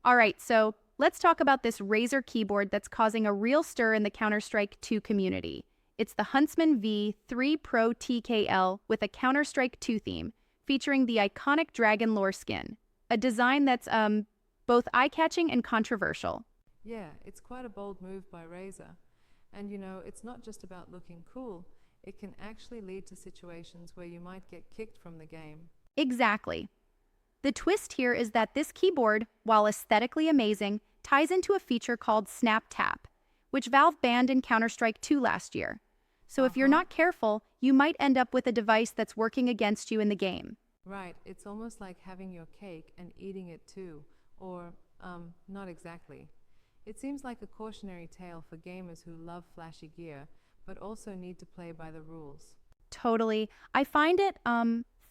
All right, so let's talk about this Razer keyboard that's causing a real stir in the Counter-Strike 2 community. It's the Huntsman V3 Pro TKL with a Counter-Strike 2 theme, featuring the iconic dragon lore skin, a design that's both eye-catching and controversial. Yeah, it's quite a bold move by Razer. And it's not just about looking cool, it can actually lead to situations where you might get kicked from the game. Exactly. The twist here is that this keyboard, while aesthetically amazing, ties into a feature called Snap Tap, which Valve banned in Counter-Strike 2 last year. So Uh if you're huh. not careful, you might end up with a device that's working against you in the game. Right, it's almost like having your cake and eating it too. Or, not exactly. It seems like a cautionary tale for gamers who love flashy gear, but also need to play by the rules. Totally. I find it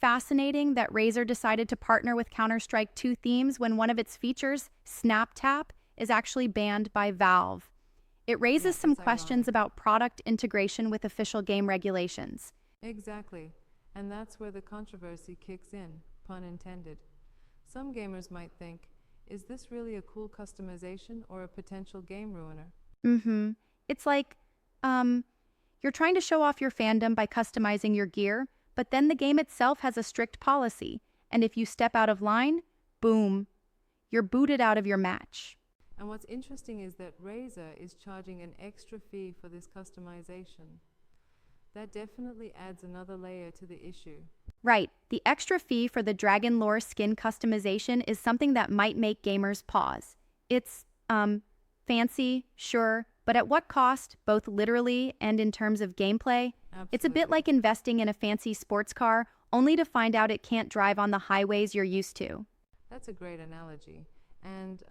fascinating that Razer decided to partner with Counter-Strike 2 themes when one of its features, Snap Tap, is actually banned by Valve. It raises Yeah, some it's questions ironic. about product integration with official game regulations. Exactly. And that's where the controversy kicks in, pun intended. Some gamers might think, is this really a cool customization or a potential game ruiner? Mm-hmm. It's like, um, you're trying to show off your fandom by customizing your gear, but then the game itself has a strict policy, and if you step out of line, boom, you're booted out of your match. And what's interesting is that Razer is charging an extra fee for this customization. That definitely adds another layer to the issue. Right, the extra fee for the Dragon Lore skin customization is something that might make gamers pause. It's, fancy, sure, but at what cost, both literally and in terms of gameplay? It's a bit Absolutely. like investing in a fancy sports car, only to find out it can't drive on the highways you're used to. That's a great analogy. And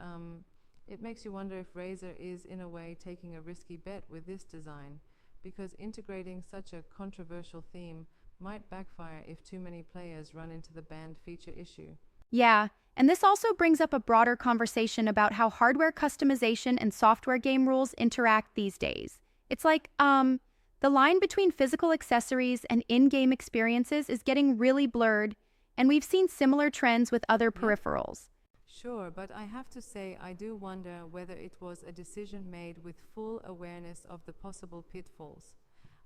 it makes you wonder if Razer is, in a way, taking a risky bet with this design, because integrating such a controversial theme might backfire if too many players run into the banned feature issue. Yeah, and this also brings up a broader conversation about how hardware customization and software game rules interact these days. It's like, the line between physical accessories and in-game experiences is getting really blurred, and we've seen similar trends with other Yep. peripherals. Sure, but I have to say, I do wonder whether it was a decision made with full awareness of the possible pitfalls.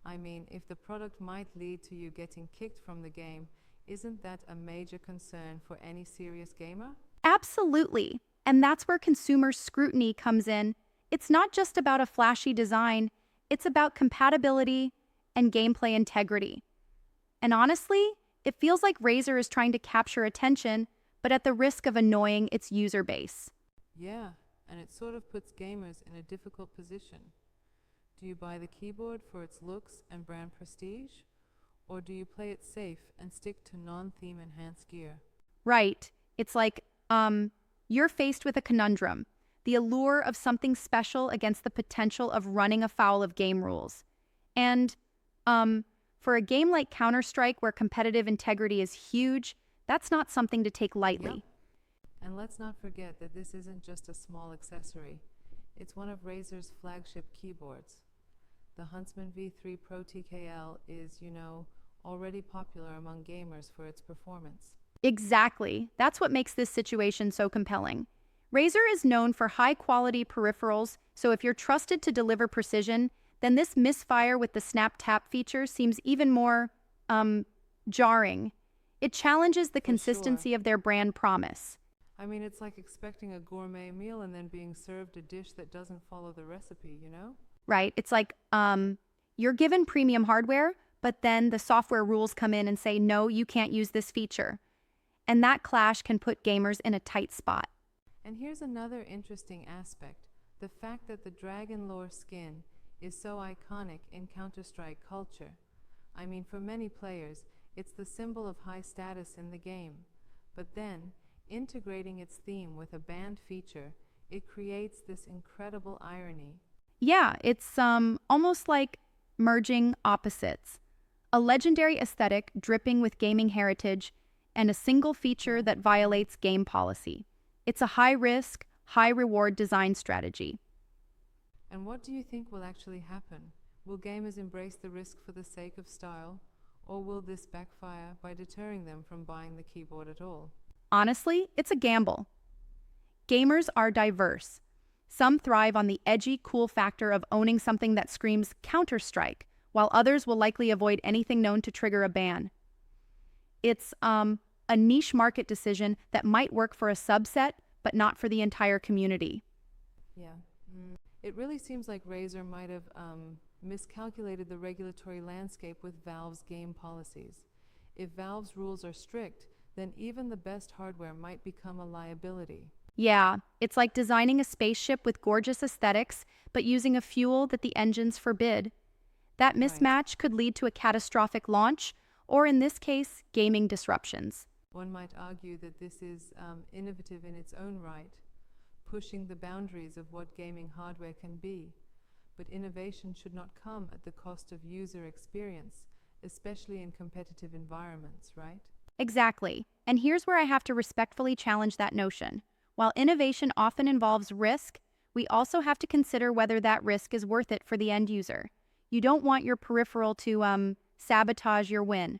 I mean, if the product might lead to you getting kicked from the game, isn't that a major concern for any serious gamer? Absolutely. And that's where consumer scrutiny comes in. It's not just about a flashy design, it's about compatibility and gameplay integrity. And honestly, it feels like Razer is trying to capture attention, but at the risk of annoying its user base. Yeah, and it sort of puts gamers in a difficult position. Do you buy the keyboard for its looks and brand prestige? Or do you play it safe and stick to non theme enhanced gear? Right. It's like, you're faced with a conundrum, the allure of something special against the potential of running afoul of game rules. And, um, for a game like Counter-Strike where competitive integrity is huge, that's not something to take Yep. lightly. And let's not forget that this isn't just a small accessory, it's one of Razer's flagship keyboards. The Huntsman V3 Pro TKL is, already popular among gamers for its performance. Exactly. That's what makes this situation so compelling. Razer is known for high-quality peripherals, so if you're trusted to deliver precision, then this misfire with the Snap Tap feature seems even more, um, jarring. It challenges the For sure. consistency of their brand promise. I mean, it's like expecting a gourmet meal and then being served a dish that doesn't follow the recipe? Right? It's like, you're given premium hardware, but then the software rules come in and say, no, you can't use this feature. And that clash can put gamers in a tight spot. And here's another interesting aspect, the fact that the Dragon Lore skin is so iconic in Counter Strike culture. I mean, for many players, it's the symbol of high status in the game. But then, integrating its theme with a banned feature, it creates this incredible irony. Yeah, it's almost like merging opposites. A legendary aesthetic dripping with gaming heritage and a single feature Yeah. that violates game policy. It's a high risk, high reward design strategy. And what do you think will actually happen? Will gamers embrace the risk for the sake of style, or will this backfire by deterring them from buying the keyboard at all? Honestly, it's a gamble. Gamers are diverse. Some thrive on the edgy, cool factor of owning something that screams Counter-Strike, while others will likely avoid anything known to trigger a ban. It's a niche market decision that might work for a subset, but not for the entire community. Yeah. It really seems like Razer might have miscalculated the regulatory landscape with Valve's game policies. If Valve's rules are strict, then even the best hardware might become a liability. Yeah, it's like designing a spaceship with gorgeous aesthetics, but using a fuel that the engines forbid. That Right. mismatch could lead to a catastrophic launch, or in this case, gaming disruptions. One might argue that this is innovative in its own right, pushing the boundaries of what gaming hardware can be. But innovation should not come at the cost of user experience, especially in competitive environments, right? Exactly. And here's where I have to respectfully challenge that notion. While innovation often involves risk, we also have to consider whether that risk is worth it for the end user. You don't want your peripheral to sabotage your win.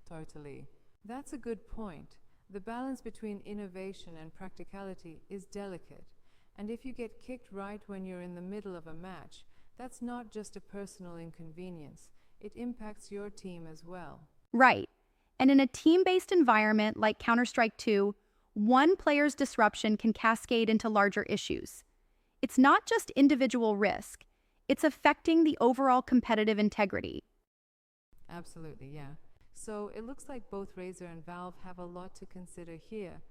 Totally. That's a good point. The balance between innovation and practicality is delicate. And if you get kicked right when you're in the middle of a match, that's not just a personal inconvenience, it impacts your team as well. Right. And in a team-based environment like Counter-Strike 2, one player's disruption can cascade into larger issues. It's not just individual risk, it's affecting the overall competitive integrity. Absolutely, yeah. So it looks like both Razer and Valve have a lot to consider here.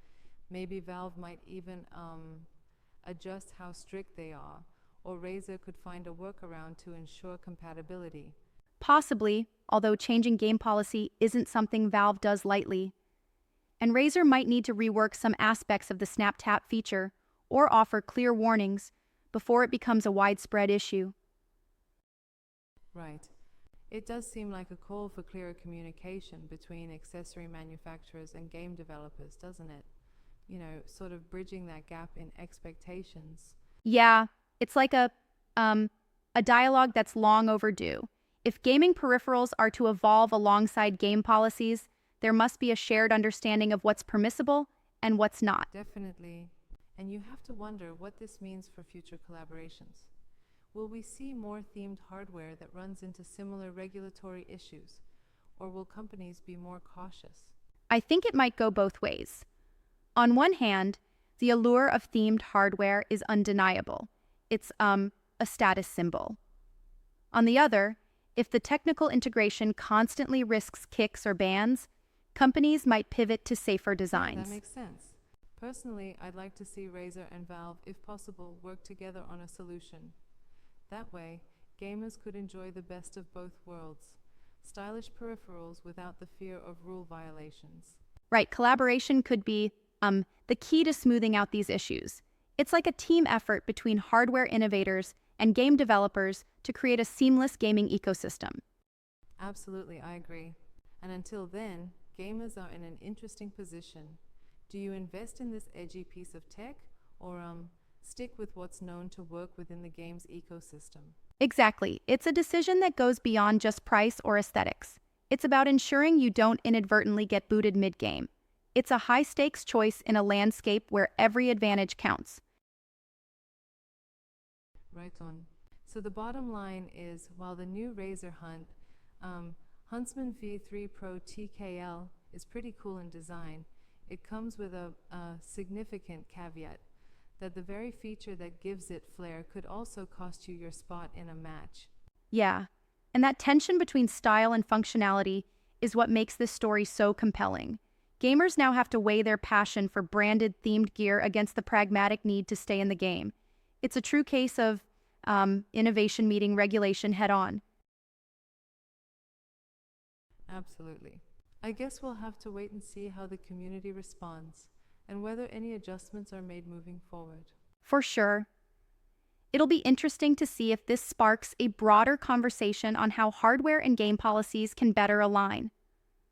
Maybe Valve might even adjust how strict they are, or Razer could find a workaround to ensure compatibility. Possibly, although changing game policy isn't something Valve does lightly. And Razer might need to rework some aspects of the Snap Tap feature, or offer clear warnings, before it becomes a widespread issue. Right. It does seem like a call for clearer communication between accessory manufacturers and game developers, doesn't it? You know, sort of bridging that gap in expectations. Yeah, it's like a dialogue that's long overdue. If gaming peripherals are to evolve alongside game policies, there must be a shared understanding of what's permissible and what's not. Definitely. And you have to wonder what this means for future collaborations. Will we see more themed hardware that runs into similar regulatory issues? Or will companies be more cautious? I think it might go both ways. On one hand, the allure of themed hardware is undeniable. It's a status symbol. On the other, if the technical integration constantly risks kicks or bans, companies might pivot to safer designs. That makes sense. Personally, I'd like to see Razer and Valve, if possible, work together on a solution. That way, gamers could enjoy the best of both worlds. Stylish peripherals without the fear of rule violations. Right, collaboration could be the key to smoothing out these issues. It's like a team effort between hardware innovators and game developers to create a seamless gaming ecosystem. Absolutely, I agree. And until then, gamers are in an interesting position. Do you invest in this edgy piece of tech, or stick with what's known to work within the game's ecosystem? Exactly. It's a decision that goes beyond just price or aesthetics. It's about ensuring you don't inadvertently get booted mid-game. It's a high-stakes choice in a landscape where every advantage counts. Right on. So the bottom line is, while the new Razer Huntsman V3 Pro TKL is pretty cool in design, it comes with a significant caveat that the very feature that gives it flair could also cost you your spot in a match. Yeah, and that tension between style and functionality is what makes this story so compelling. Gamers now have to weigh their passion for branded themed gear against the pragmatic need to stay in the game. It's a true case of innovation meeting regulation head-on. Absolutely. I guess we'll have to wait and see how the community responds, and whether any adjustments are made moving forward. For sure. It'll be interesting to see if this sparks a broader conversation on how hardware and game policies can better align.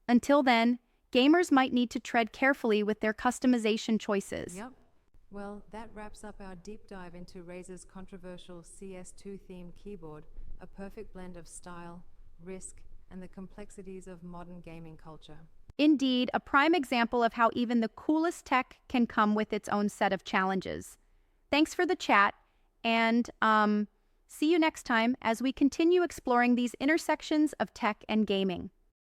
Until then, gamers might need to tread carefully with their customization choices. Yep. Well, that wraps up our deep dive into Razer's controversial CS2 themed keyboard, a perfect blend of style, risk, and the complexities of modern gaming culture. Indeed, a prime example of how even the coolest tech can come with its own set of challenges. Thanks for the chat, and see you next time as we continue exploring these intersections of tech and gaming.